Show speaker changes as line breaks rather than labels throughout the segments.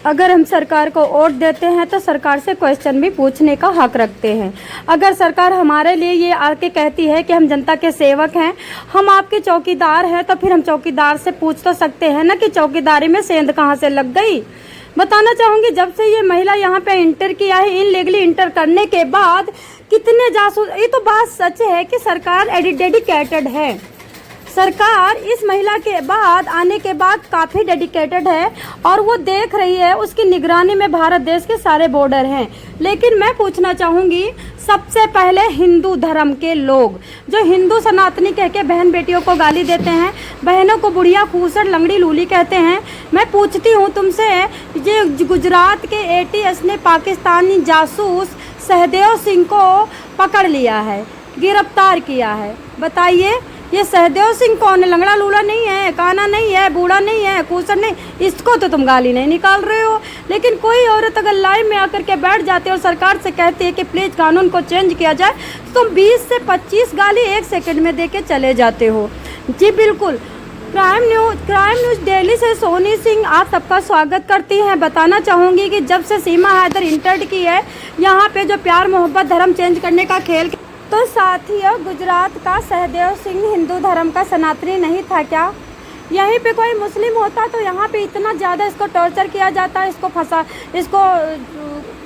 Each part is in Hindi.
अगर हम सरकार को वोट देते हैं तो सरकार से क्वेश्चन भी पूछने का हक रखते हैं। अगर सरकार हमारे लिए ये आके कहती है कि हम जनता के सेवक हैं, हम आपके चौकीदार हैं, तो फिर हम चौकीदार से पूछ तो सकते हैं ना कि चौकीदारी में सेंध कहाँ से लग गई। बताना चाहूँगी, जब से ये महिला यहाँ पे इंटर किया है, इनलीगली इंटर करने के बाद कितने जासूस, ये तो बात सच है कि सरकार डेडिकेटेड है। सरकार इस महिला के बाद आने के बाद काफ़ी डेडिकेटेड है और वो देख रही है, उसकी निगरानी में भारत देश के सारे बॉर्डर हैं। लेकिन मैं पूछना चाहूँगी, सबसे पहले हिंदू धर्म के लोग जो हिंदू सनातनी कह के बहन बेटियों को गाली देते हैं, बहनों को बुढ़िया खूसड़ लंगड़ी लूली कहते हैं, मैं पूछती हूँ तुमसे, ये गुजरात के एटीएस ने पाकिस्तानी जासूस सहदेव सिंह को पकड़ लिया है, गिरफ्तार किया है। बताइए ये सहदेव सिंह कौन है? लंगड़ा लूला नहीं है, काना नहीं है, बूढ़ा नहीं है, खूसर नहीं, इसको तो तुम गाली नहीं निकाल रहे हो। लेकिन कोई औरत अगर लाइव में आकर के बैठ जाती है और सरकार से कहती है कि प्लीज़ कानून को चेंज किया जाए, तो तुम 20 से 25 गाली 1 सेकंड में दे के चले जाते हो। जी बिल्कुल। क्राइम न्यूज़ दिल्ली से सोनी सिंह आप सबका स्वागत करती हैं। बताना चाहूँगी कि जब से सीमा हैदर इंटर्ड की है यहाँ पे जो प्यार मोहब्बत धर्म चेंज करने का खेल, तो साथियों गुजरात का सहदेव सिंह हिंदू धर्म का सनातनी नहीं था क्या? यहीं पे कोई मुस्लिम होता तो यहाँ पे इतना ज़्यादा इसको टॉर्चर किया जाता,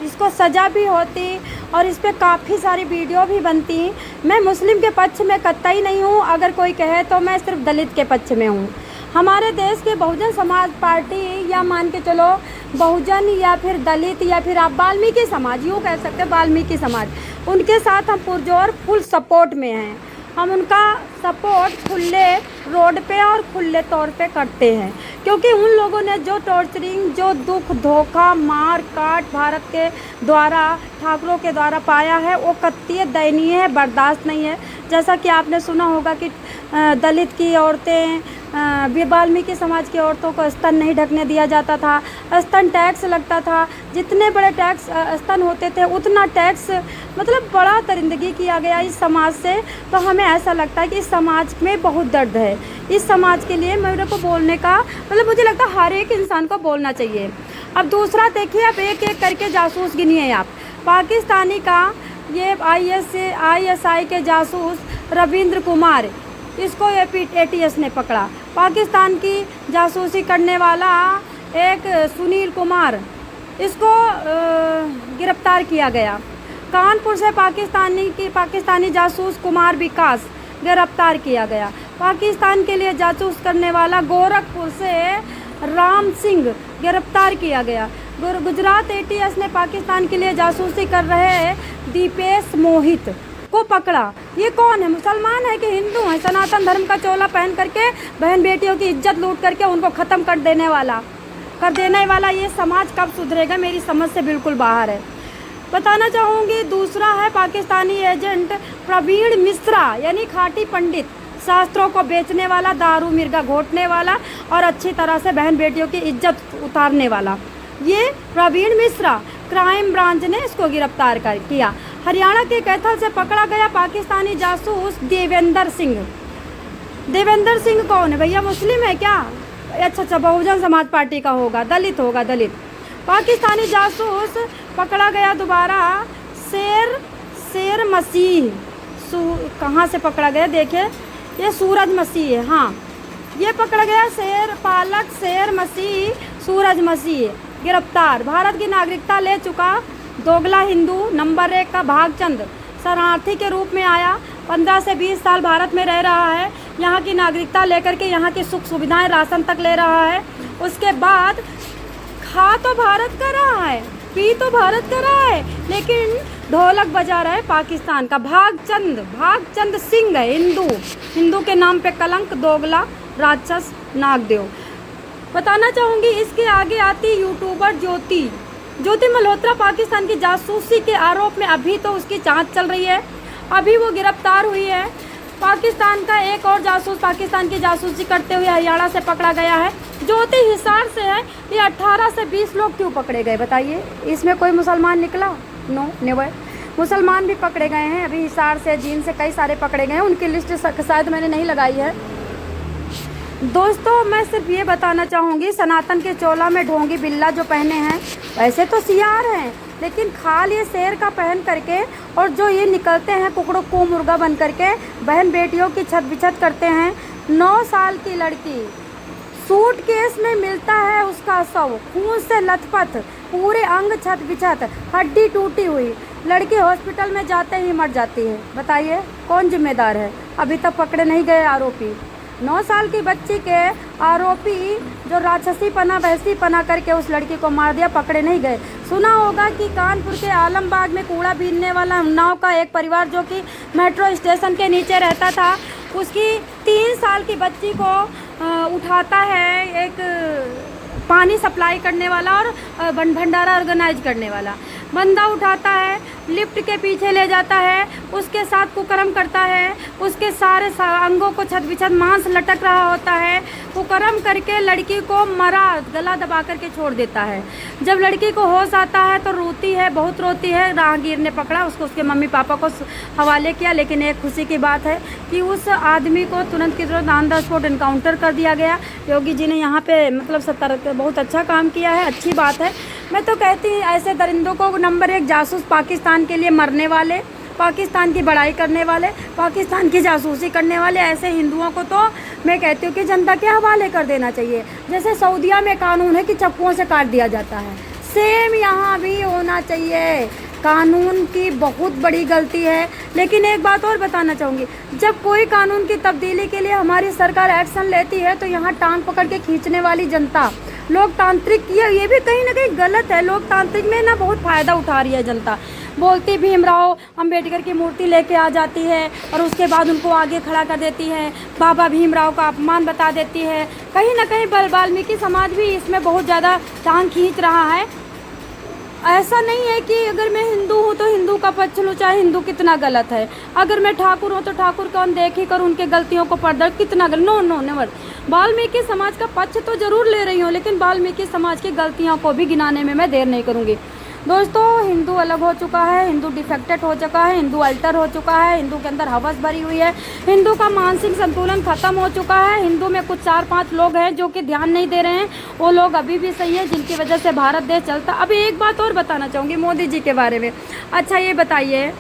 इसको सज़ा भी होती और इस पर काफ़ी सारी वीडियो भी बनती। मैं मुस्लिम के पक्ष में कतई नहीं हूँ, अगर कोई कहे तो मैं सिर्फ दलित के पक्ष में हूँ। हमारे देश के बहुजन समाज पार्टी, या मान के चलो बहुजन या फिर दलित या फिर आप वाल्मीकि समाज, यूँ कह सकते हैं वाल्मीकि समाज, उनके साथ हम पुरजोर फुल सपोर्ट में हैं। हम उनका सपोर्ट खुले रोड पे और खुले तौर पे करते हैं, क्योंकि उन लोगों ने जो टॉर्चरिंग, जो दुख, धोखा, मार काट भारत के द्वारा, ठाकुरों के द्वारा पाया है, वो कतई दयनीय है, बर्दाश्त नहीं है। जैसा कि आपने सुना होगा कि दलित की औरतें, वाल्मीकि समाज की औरतों को स्तन नहीं ढकने दिया जाता था, स्तन टैक्स लगता था। जितने बड़े टैक्स स्तन होते थे उतना टैक्स, मतलब बड़ा दरिंदगी किया गया इस समाज से। तो हमें ऐसा लगता है कि इस समाज में बहुत दर्द है। इस समाज के लिए मेरे को बोलने का मतलब, मुझे लगता है हर एक इंसान को बोलना चाहिए। अब दूसरा देखिए, आप एक एक करके जासूस गिनिए। आप पाकिस्तानी का ये ISI के जासूस रविंद्र कुमार, इसको एटीएस ने पकड़ा। पाकिस्तान की जासूसी करने वाला एक सुनील कुमार, इसको गिरफ्तार किया गया। कानपुर से पाकिस्तानी जासूस कुमार विकास गिरफ्तार किया गया। पाकिस्तान के लिए जासूस करने वाला गोरखपुर से राम सिंह गिरफ्तार किया गया। गुजरात एटीएस ने पाकिस्तान के लिए जासूसी कर रहे दीपेश मोहित को पकड़ा। ये कौन है? मुसलमान है कि हिंदू है? सनातन धर्म का चोला पहन करके बहन बेटियों की इज्जत लूट करके उनको ख़त्म कर देने वाला ये समाज कब सुधरेगा? मेरी समझ से बिल्कुल बाहर है। बताना चाहूँगी, दूसरा है पाकिस्तानी एजेंट प्रवीण मिश्रा, यानी खाटी पंडित, शास्त्रों को बेचने वाला, दारू मिर्गा घोटने वाला और अच्छी तरह से बहन बेटियों की इज्जत उतारने वाला। ये प्रवीण मिश्रा, क्राइम ब्रांच ने इसको गिरफ्तार किया। हरियाणा के कैथल से पकड़ा गया पाकिस्तानी जासूस देवेंद्र सिंह। देवेंद्र सिंह कौन है भैया? मुस्लिम है क्या? अच्छा, बहुजन समाज पार्टी का होगा, दलित होगा, दलित। पाकिस्तानी जासूस पकड़ा गया दोबारा। शेर मसीह, कहाँ से पकड़ा गया? देखिए, ये सूरज मसीह है। हाँ, ये पकड़ा गया शेर मसीह, सूरज मसीह गिरफ्तार। भारत की नागरिकता ले चुका दोगला हिंदू नंबर 1 का भागचंद शरणार्थी के रूप में आया। 15 से 20 साल भारत में रह रहा है। यहाँ की नागरिकता लेकर के यहाँ की सुख सुविधाएं, राशन तक ले रहा है। उसके बाद खा तो भारत का रहा है, पी तो भारत का रहा है, लेकिन ढोलक बजा रहा है पाकिस्तान का। भागचंद सिंह है, हिंदू के नाम पे कलंक, दोगला, राक्षस, नागदेव। बताना चाहूँगी, इसके आगे आती यूट्यूबर ज्योति मल्होत्रा। पाकिस्तान की जासूसी के आरोप में अभी तो उसकी जांच चल रही है, अभी वो गिरफ्तार हुई है। पाकिस्तान का एक और जासूस पाकिस्तान की जासूसी करते हुए हरियाणा से पकड़ा गया है। ज्योति हिसार से है। ये 18 से 20 लोग क्यों पकड़े गए बताइए? इसमें कोई मुसलमान निकला? No, never. मुसलमान भी पकड़े गए हैं अभी हिसार से, जींद से, कई सारे पकड़े गए हैं। उनकी लिस्ट शायद मैंने नहीं लगाई है। दोस्तों मैं सिर्फ ये बताना चाहूँगी, सनातन के चोला में ढोंगी बिल्ला जो पहने हैं वैसे तो सियार हैं, लेकिन खाल ये शेर का पहन करके और जो ये निकलते हैं कुकड़ों को मुर्गा बन करके बहन बेटियों की छत बिछत करते हैं। 9 साल की लड़की सूटकेस में मिलता है उसका शव, खून से लथपथ, पूरे अंग छत बिछत, हड्डी टूटी हुई। लड़की हॉस्पिटल में जाते ही मर जाती है। बताइए कौन जिम्मेदार है? अभी तक पकड़े नहीं गए आरोपी। 9 साल की बच्ची के आरोपी जो राक्षसी पना भैंसी पना करके उस लड़की को मार दिया, पकड़े नहीं गए। सुना होगा कि कानपुर के आलमबाग में कूड़ा बीनने वाला उन्नाव का एक परिवार जो कि मेट्रो स्टेशन के नीचे रहता था, उसकी 3 साल की बच्ची को उठाता है एक पानी सप्लाई करने वाला और भंडारा ऑर्गेनाइज करने वाला बंदा, उठाता है, लिफ्ट के पीछे ले जाता है, उसके साथ कुकर्म करता है, उसके सारे अंगों को छत बिछत मांस लटक रहा होता है, कुकर्म करके लड़की को मरा गला दबा करके छोड़ देता है। जब लड़की को होश आता है तो रोती है, बहुत रोती है। राहगीर ने पकड़ा उसको, उसके मम्मी पापा को हवाले किया, लेकिन एक खुशी की बात है कि उस आदमी को तुरंत की तुरंत ऑन द स्पॉट इनकाउंटर कर दिया गया। योगी जी ने यहाँ पे मतलब सतर्क बहुत अच्छा काम किया है, अच्छी बात है। मैं तो कहती हूँ ऐसे दरिंदों को नंबर 1 जासूस, पाकिस्तान के लिए मरने वाले, पाकिस्तान की बड़ाई करने वाले, पाकिस्तान की जासूसी करने वाले ऐसे हिंदुओं को तो मैं कहती हूँ कि जनता के हवाले कर देना चाहिए। जैसे सऊदीया में कानून है कि चप्पुओं से काट दिया जाता है, सेम यहाँ भी होना चाहिए। कानून की बहुत बड़ी गलती है। लेकिन एक बात और बताना चाहूँगी, जब कोई कानून की तब्दीली के लिए हमारी सरकार एक्शन लेती है तो यहाँ टांग पकड़ के खींचने वाली जनता, लोकतांत्रिक ये भी कहीं ना कहीं गलत है। लोकतांत्रिक में ना बहुत फ़ायदा उठा रही है जनता। बोलती भीमराव अंबेडकर की मूर्ति लेके आ जाती है और उसके बाद उनको आगे खड़ा कर देती है, बाबा भीमराव का अपमान बता देती है। कहीं ना कहीं वाल्मीकि समाज भी इसमें बहुत ज़्यादा टांग खींच रहा है। ऐसा नहीं है कि अगर मैं हिंदू हूँ तो हिंदू का पक्ष लूँ, चाहे हिंदू कितना गलत है। अगर मैं ठाकुर हूँ तो ठाकुर को अनदेखी कर उनके गलतियों को पर्दा कितना गलत, नो नो नेवर। वाल्मीकि समाज का पक्ष तो ज़रूर ले रही हूँ, लेकिन वाल्मीकि समाज की गलतियों को भी गिनाने में मैं देर नहीं करूँगी। दोस्तों हिंदू अलग हो चुका है, हिंदू डिफेक्टेड हो चुका है, हिंदू अल्टर हो चुका है, हिंदू के अंदर हवस भरी हुई है, हिंदू का मानसिक संतुलन खत्म हो चुका है। हिंदू में कुछ 4-5 लोग हैं जो कि ध्यान नहीं दे रहे हैं, वो लोग अभी भी सही है जिनकी वजह से भारत देश चलता। अभी एक बात और बताना चाहूँगी मोदी जी के बारे में। अच्छा ये बताइए,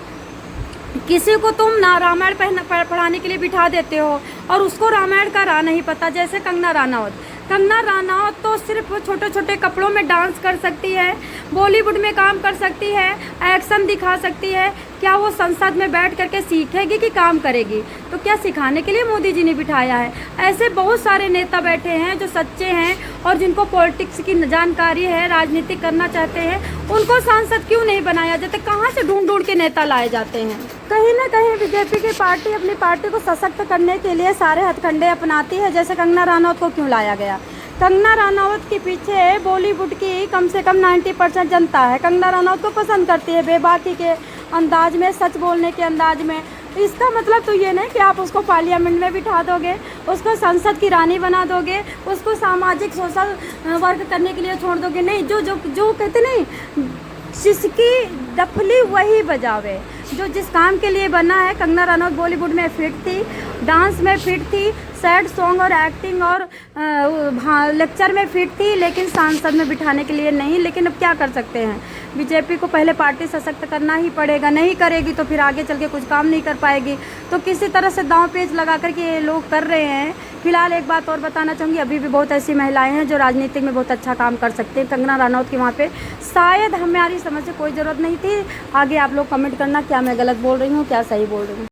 किसी को तुम ना रामायण पढ़ाने के लिए बिठा देते हो और उसको रामायण का राह नहीं पता, जैसे कंगना रनावत तो सिर्फ छोटे छोटे कपड़ों में डांस कर सकती है, बॉलीवुड में काम कर सकती है, एक्शन दिखा सकती है। क्या वो संसद में बैठ करके सीखेगी कि काम करेगी? तो क्या सिखाने के लिए मोदी जी ने बिठाया है? ऐसे बहुत सारे नेता बैठे हैं जो सच्चे हैं और जिनको पॉलिटिक्स की जानकारी है, राजनीति करना चाहते हैं, उनको सांसद क्यों नहीं बनाया जाता? कहाँ से ढूंढ ढूंढ के नेता लाए जाते हैं? कहीं ना कहीं बीजेपी की पार्टी अपनी पार्टी को सशक्त करने के लिए सारे हथकंडे अपनाती है। जैसे कंगना रनौत को क्यों लाया गया? कंगना रनौत के पीछे बॉलीवुड की कम से कम 90% जनता है, कंगना रनौत को पसंद करती है, बेबाकी के अंदाज में, सच बोलने के अंदाज में। इसका मतलब तो ये नहीं कि आप उसको पार्लियामेंट में बिठा दोगे, उसको संसद की रानी बना दोगे, उसको सामाजिक सोशल वर्क करने के लिए छोड़ दोगे। नहीं, जो कहते नहीं, जिसकी डफली वही बजावे। जो जिस काम के लिए बना है, कंगना रनौत बॉलीवुड में फिट थी, डांस में फिट थी, सैड सॉन्ग और एक्टिंग और लेक्चर में फिट थी, लेकिन सांसद में बिठाने के लिए नहीं। लेकिन अब क्या कर सकते हैं, बीजेपी को पहले पार्टी सशक्त करना ही पड़ेगा। नहीं करेगी तो फिर आगे चल के कुछ काम नहीं कर पाएगी। तो किसी तरह से दांव पेच लगा करके ये लोग कर रहे हैं। फिलहाल एक बात और बताना चाहूँगी, अभी भी बहुत ऐसी महिलाएं हैं जो राजनीतिक में बहुत अच्छा काम कर सकते हैं। कंगना रनौत की वहाँ पे शायद हमारी समझ से कोई ज़रूरत नहीं थी। आगे आप लोग कमेंट करना, क्या मैं गलत बोल रही हूँ, क्या सही बोल रही हूँ।